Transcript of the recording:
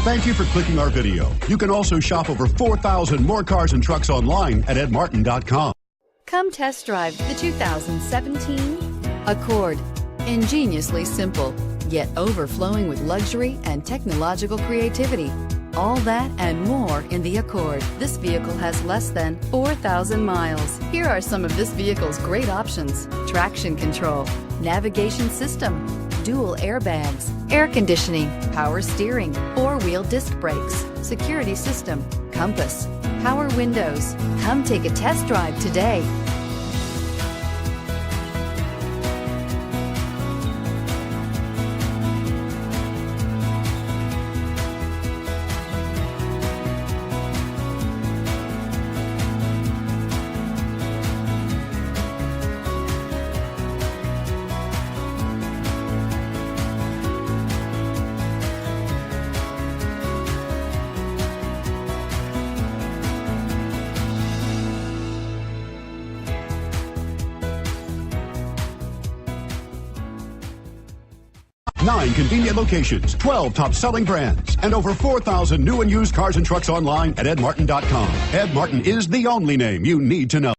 Thank you for clicking our video. You can also shop over 4,000 more cars and trucks online at edmartin.com. Come test drive the 2017 Accord. Ingeniously simple, yet overflowing with luxury and technological creativity. All that and more in the Accord. This vehicle has less than 4,000 miles. Here are some of this vehicle's great options: traction control, navigation system, dual airbags, air conditioning, power steering, four-wheel disc brakes, security system, compass, power windows. Come take a test drive today. Nine convenient locations, 12 top-selling brands, and over 4,000 new and used cars and trucks online at edmartin.com. Ed Martin is the only name you need to know.